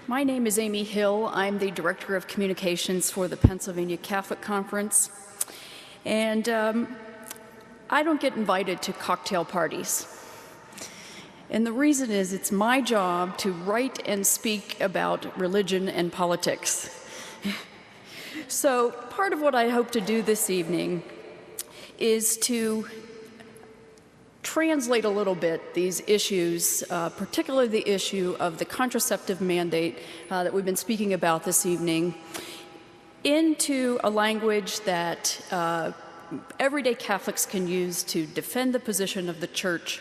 My name is Amy Hill. I'm the Director of Communications for the Pennsylvania Catholic Conference. And I don't get invited to cocktail parties. And the reason is it's my job to write and speak about religion and politics. So part of what I hope to do this evening is to translate a little bit these issues, particularly the issue of the contraceptive mandate that we've been speaking about this evening, into a language that everyday Catholics can use to defend the position of the Church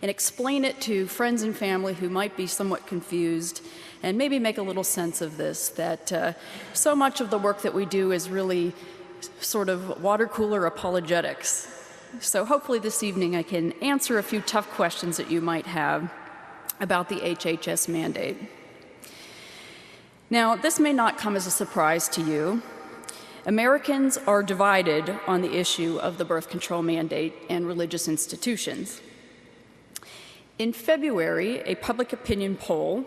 and explain it to friends and family who might be somewhat confused, and maybe make a little sense of this, that so much of the work that we do is really sort of water cooler apologetics. So hopefully this evening I can answer a few tough questions that you might have about the H.H.S. mandate. Now, this may not come as a surprise to you. Americans are divided on the issue of the birth control mandate and religious institutions. In February, a public opinion poll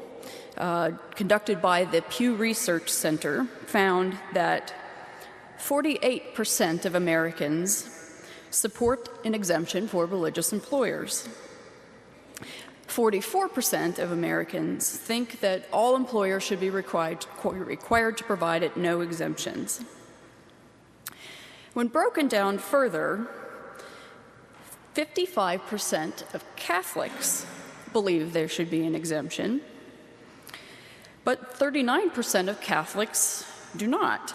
conducted by the Pew Research Center found that 48% of Americans support an exemption for religious employers. 44% of Americans think that all employers should be required to provide it, no exemptions. When broken down further, 55% of Catholics believe there should be an exemption, but 39% of Catholics do not.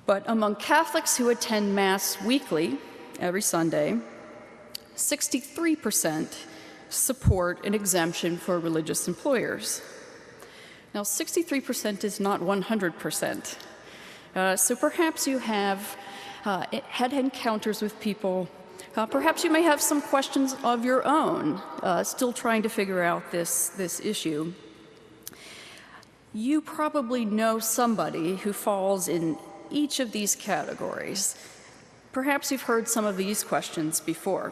But among Catholics who attend Mass weekly, every Sunday, 63% support an exemption for religious employers. Now, 63% is not 100%. So perhaps you have had encounters with people. Perhaps you may have some questions of your own, still trying to figure out this issue. You probably know somebody who falls in each of these categories. Perhaps you've heard some of these questions before.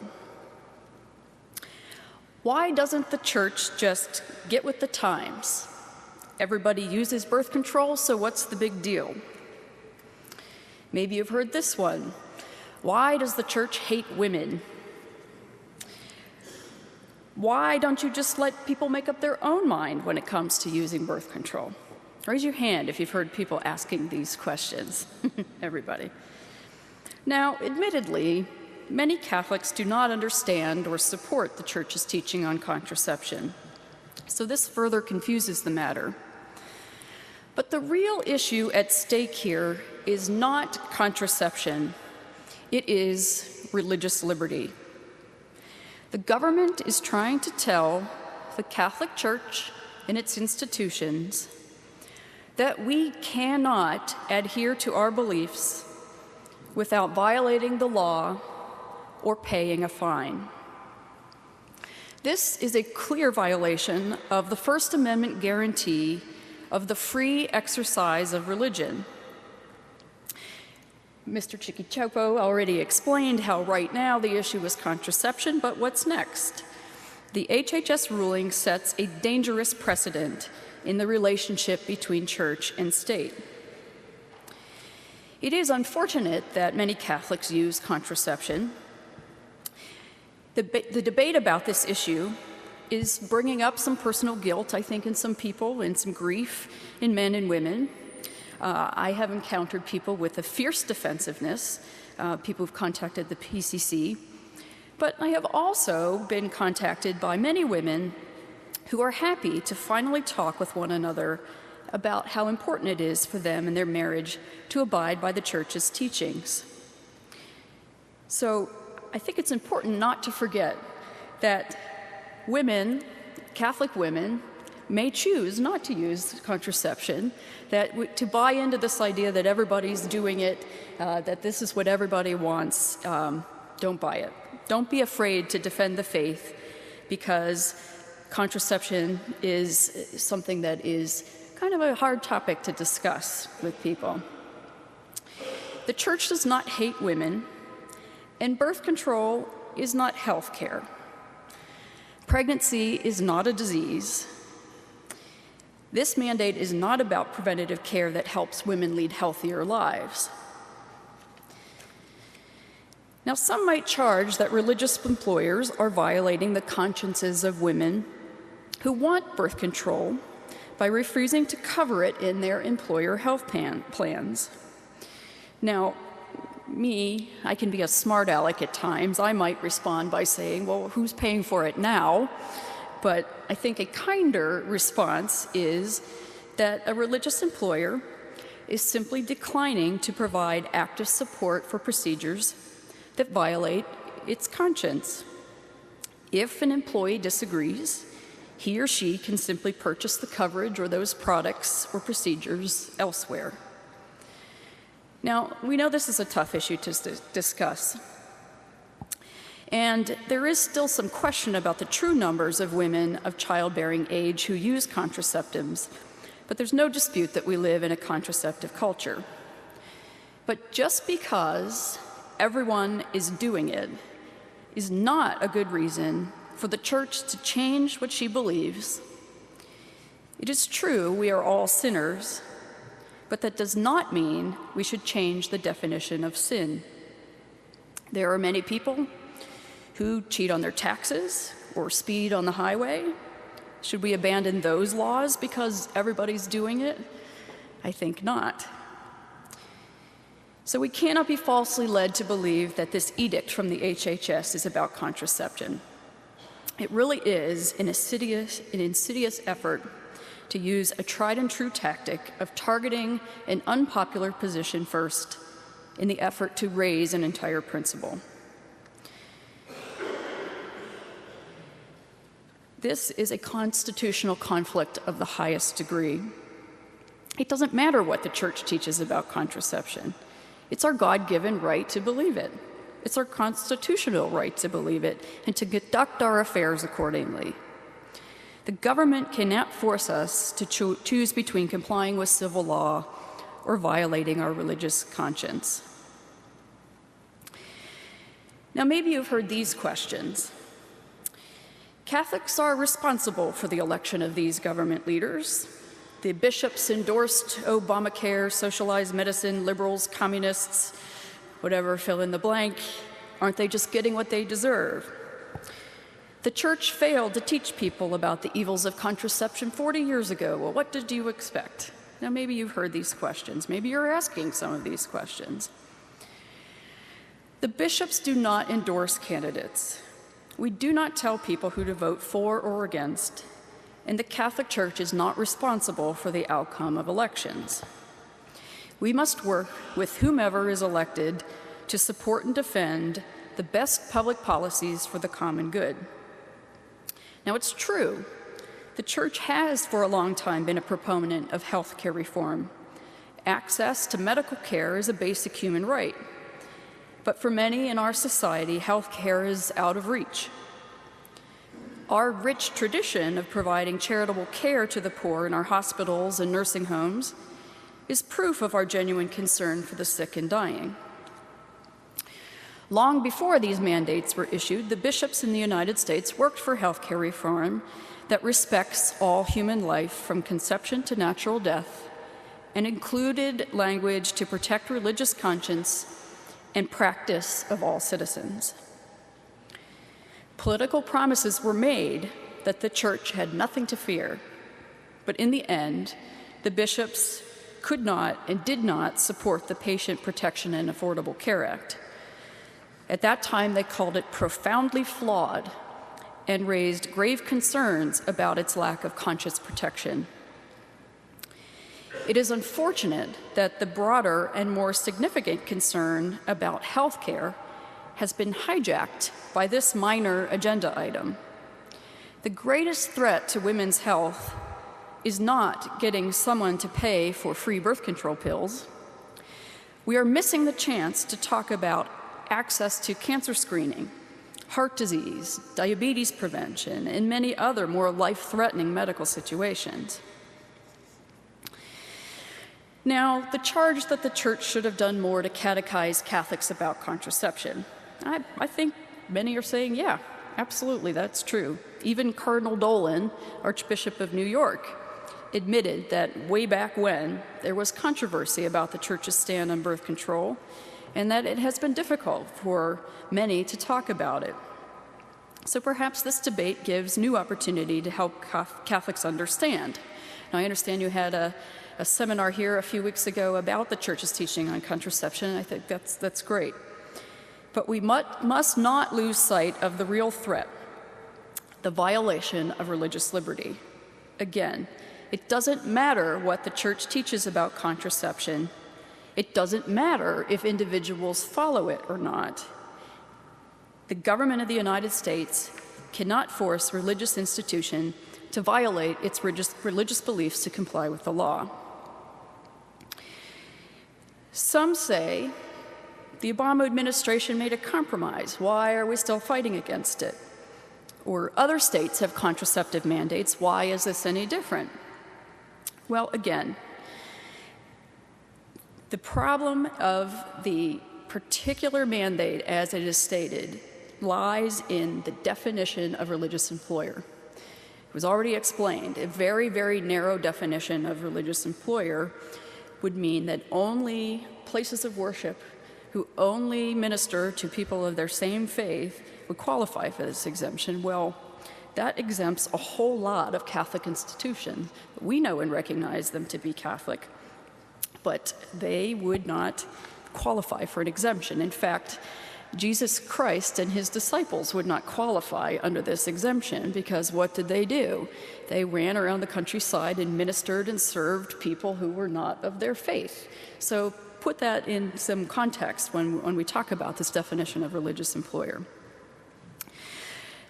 Why doesn't the Church just get with the times? Everybody uses birth control, so what's the big deal? Maybe you've heard this one. Why does the Church hate women? Why don't you just let people make up their own mind when it comes to using birth control? Raise your hand if you've heard people asking these questions. Everybody. Now, admittedly, many Catholics do not understand or support the Church's teaching on contraception, so this further confuses the matter. But the real issue at stake here is not contraception, it is religious liberty. The government is trying to tell the Catholic Church and its institutions that we cannot adhere to our beliefs without violating the law or paying a fine. This is a clear violation of the First Amendment guarantee of the free exercise of religion. Mr. Chiquichopo already explained how right now the issue is contraception, but what's next? The H.H.S. ruling sets a dangerous precedent in the relationship between church and state. It is unfortunate that many Catholics use contraception. The debate about this issue is bringing up some personal guilt, I think, in some people, and some grief in men and women. I have encountered people with a fierce defensiveness, people who've contacted the PCC, but I have also been contacted by many women who are happy to finally talk with one another about how important it is for them and their marriage to abide by the Church's teachings. So I think it's important not to forget that women, Catholic women, may choose not to use contraception, that to buy into this idea that everybody's doing it, that this is what everybody wants, don't buy it. Don't be afraid to defend the faith, because contraception is something that is kind of a hard topic to discuss with people. The Church does not hate women, and birth control is not health care. Pregnancy is not a disease. This mandate is not about preventative care that helps women lead healthier lives. Now, some might charge that religious employers are violating the consciences of women who want birth control by refusing to cover it in their employer health plans. Now, I can be a smart aleck at times. I might respond by saying, well, who's paying for it now? But I think a kinder response is that a religious employer is simply declining to provide active support for procedures that violate its conscience. If an employee disagrees, he or she can simply purchase the coverage or those products or procedures elsewhere. Now, we know this is a tough issue to discuss, and there is still some question about the true numbers of women of childbearing age who use contraceptives, but there's no dispute that we live in a contraceptive culture. But just because everyone is doing it is not a good reason for the church to change what she believes. It is true we are all sinners, but that does not mean we should change the definition of sin. There are many people who cheat on their taxes or speed on the highway. Should we abandon those laws because everybody's doing it? I think not. So we cannot be falsely led to believe that this edict from the H.H.S. is about contraception. It really is an insidious effort to use a tried-and-true tactic of targeting an unpopular position first in the effort to raise an entire principle. This is a constitutional conflict of the highest degree. It doesn't matter what the church teaches about contraception. It's our God-given right to believe it. It's our constitutional right to believe it and to conduct our affairs accordingly. The government cannot force us to choose between complying with civil law or violating our religious conscience. Now, maybe you've heard these questions. Catholics are responsible for the election of these government leaders. The bishops endorsed Obamacare, socialized medicine, liberals, communists, whatever, fill in the blank. Aren't they just getting what they deserve? The church failed to teach people about the evils of contraception 40 years ago. Well, what did you expect? Now, maybe you've heard these questions. Maybe you're asking some of these questions. The bishops do not endorse candidates. We do not tell people who to vote for or against, and the Catholic Church is not responsible for the outcome of elections. We must work with whomever is elected to support and defend the best public policies for the common good. Now, it's true, the Church has for a long time been a proponent of health care reform. Access to medical care is a basic human right. But for many in our society, health care is out of reach. Our rich tradition of providing charitable care to the poor in our hospitals and nursing homes is proof of our genuine concern for the sick and dying. Long before these mandates were issued, the bishops in the United States worked for health care reform that respects all human life from conception to natural death and included language to protect religious conscience and practice of all citizens. Political promises were made that the church had nothing to fear, but in the end, the bishops could not and did not support the Patient Protection and Affordable Care Act. At that time, they called it profoundly flawed and raised grave concerns about its lack of conscience protection. It is unfortunate that the broader and more significant concern about health care has been hijacked by this minor agenda item. The greatest threat to women's health is not getting someone to pay for free birth control pills. We are missing the chance to talk about access to cancer screening, heart disease, diabetes prevention, and many other more life-threatening medical situations. Now, the charge that the church should have done more to catechize Catholics about contraception. I think many are saying, yeah, absolutely, that's true. Even Cardinal Dolan, Archbishop of New York, admitted that way back when there was controversy about the Church's stand on birth control, and that it has been difficult for many to talk about it. So perhaps this debate gives new opportunity to help Catholics understand. Now, I understand you had a seminar here a few weeks ago about the Church's teaching on contraception, and I think that's great. But we must not lose sight of the real threat, the violation of religious liberty. Again, it doesn't matter what the Church teaches about contraception. It doesn't matter if individuals follow it or not. The government of the United States cannot force religious institution to violate its religious beliefs to comply with the law. Some say the Obama administration made a compromise. Why are we still fighting against it? Or other states have contraceptive mandates. Why is this any different? Well, again, the problem of the particular mandate as it is stated lies in the definition of religious employer. It was already explained. A very, very narrow definition of religious employer would mean that only places of worship who only minister to people of their same faith would qualify for this exemption. Well, that exempts a whole lot of Catholic institutions. We know and recognize them to be Catholic, but they would not qualify for an exemption. In fact, Jesus Christ and his disciples would not qualify under this exemption because what did they do? They ran around the countryside and ministered and served people who were not of their faith. So put that in some context when we talk about this definition of religious employer.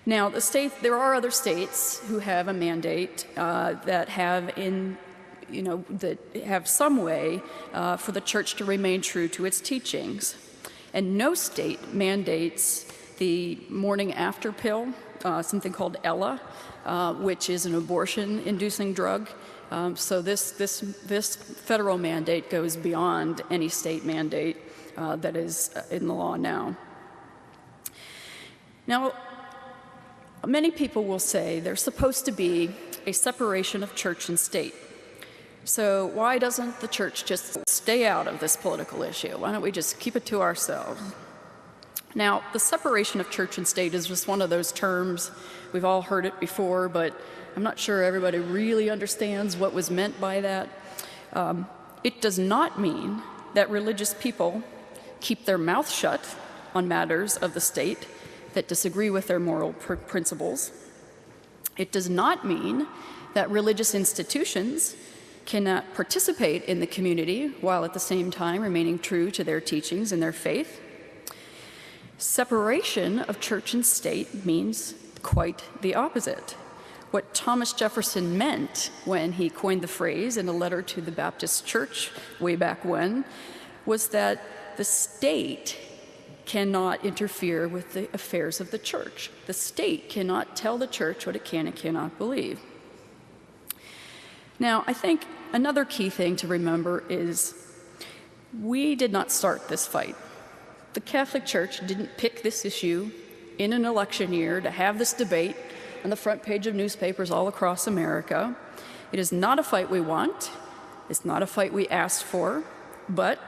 Now, there are other states who have a mandate that have some way for the Church to remain true to its teachings. And no state mandates the morning after pill, something called Ella, which is an abortion-inducing drug. So this federal mandate goes beyond any state mandate that is in the law now. Now, many people will say there's supposed to be a separation of church and state. So why doesn't the Church just stay out of this political issue? Why don't we just keep it to ourselves? Now, the separation of church and state is just one of those terms. We've all heard it before, but I'm not sure everybody really understands what was meant by that. It does not mean that religious people keep their mouth shut on matters of the state that disagree with their moral principles. It does not mean that religious institutions cannot participate in the community while at the same time remaining true to their teachings and their faith. Separation of church and state means quite the opposite. What Thomas Jefferson meant when he coined the phrase in a letter to the Baptist Church way back when was that the state cannot interfere with the affairs of the church. The state cannot tell the church what it can and cannot believe. Now, I think another key thing to remember is we did not start this fight. The Catholic Church didn't pick this issue in an election year to have this debate on the front page of newspapers all across America. It is not a fight we want. It's not a fight we asked for, but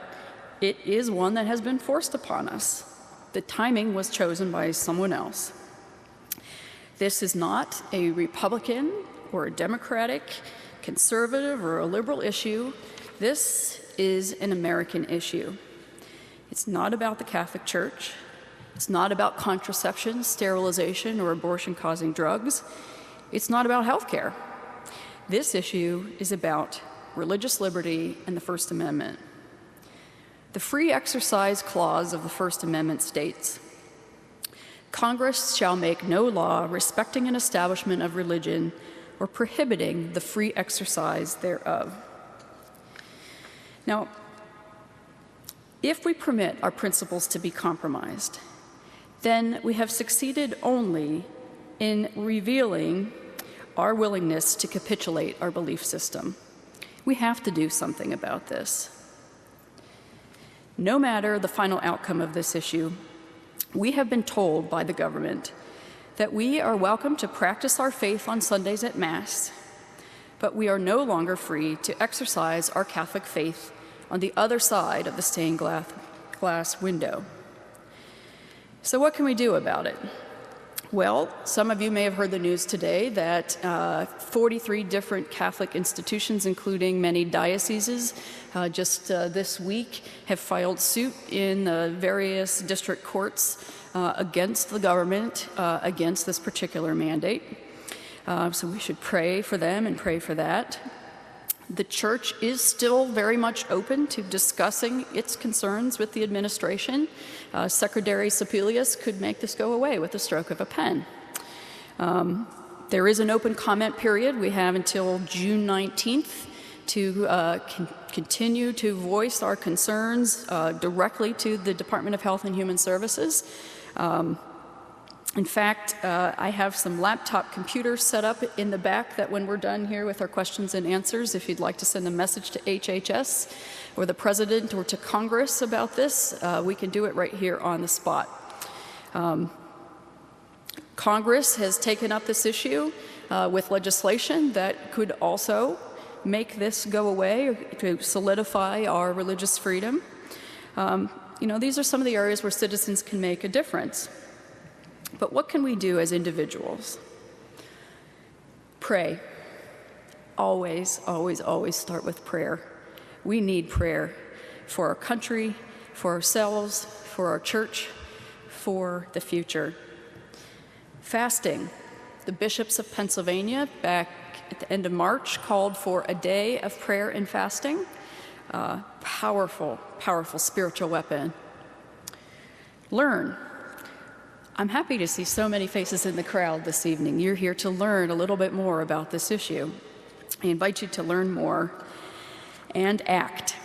it is one that has been forced upon us. The timing was chosen by someone else. This is not a Republican or a Democratic, conservative or a liberal issue. This is an American issue. It's not about the Catholic Church. It's not about contraception, sterilization, or abortion-causing drugs. It's not about health care. This issue is about religious liberty and the First Amendment. The Free Exercise Clause of the First Amendment states, "Congress shall make no law respecting an establishment of religion or prohibiting the free exercise thereof." Now, if we permit our principles to be compromised, then we have succeeded only in revealing our willingness to capitulate our belief system. We have to do something about this. No matter the final outcome of this issue, we have been told by the government that we are welcome to practice our faith on Sundays at Mass, but we are no longer free to exercise our Catholic faith on the other side of the stained glass window. So what can we do about it? Well, some of you may have heard the news today that 43 different Catholic institutions, including many dioceses, just this week have filed suit in various district courts against the government, against this particular mandate. So we should pray for them and pray for that. The church is still very much open to discussing its concerns with the administration. Secretary Sebelius could make this go away with the stroke of a pen. There is an open comment period. We have until June 19th to continue to voice our concerns directly to the Department of Health and Human Services. In fact, I have some laptop computers set up in the back that when we're done here with our questions and answers, if you'd like to send a message to H.H.S. or the President or to Congress about this, we can do it right here on the spot. Congress has taken up this issue with legislation that could also make this go away, to solidify our religious freedom. These are some of the areas where citizens can make a difference. But what can we do as individuals? Pray. Always, always, always start with prayer. We need prayer for our country, for ourselves, for our church, for the future. Fasting. The bishops of Pennsylvania, back at the end of March, called for a day of prayer and fasting. Powerful, powerful spiritual weapon. Learn. I'm happy to see so many faces in the crowd this evening. You're here to learn a little bit more about this issue. I invite you to learn more and act.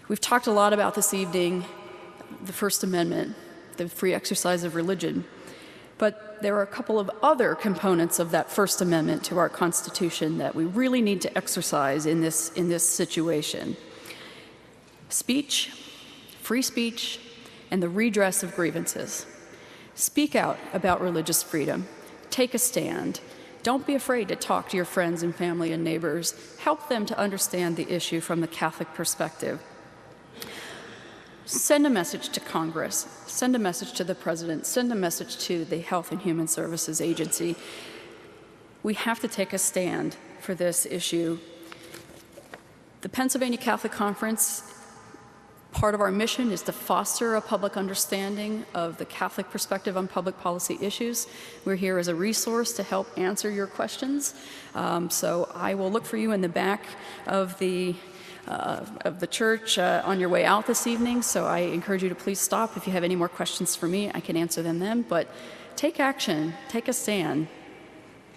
We've talked a lot about this evening the First Amendment, the free exercise of religion, but there are a couple of other components of that First Amendment to our Constitution that we really need to exercise in this situation. Speech, free speech, and the redress of grievances. Speak out about religious freedom. Take a stand. Don't be afraid to talk to your friends and family and neighbors. Help them to understand the issue from the Catholic perspective. Send a message to Congress. Send a message to the President. Send a message to the Health and Human Services Agency. We have to take a stand for this issue. The Pennsylvania Catholic Conference, part of our mission is to foster a public understanding of the Catholic perspective on public policy issues. We're here as a resource to help answer your questions. So I will look for you in the back of the church on your way out this evening. So I encourage you to please stop. If you have any more questions for me, I can answer them then. But take action, take a stand.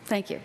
Thank you.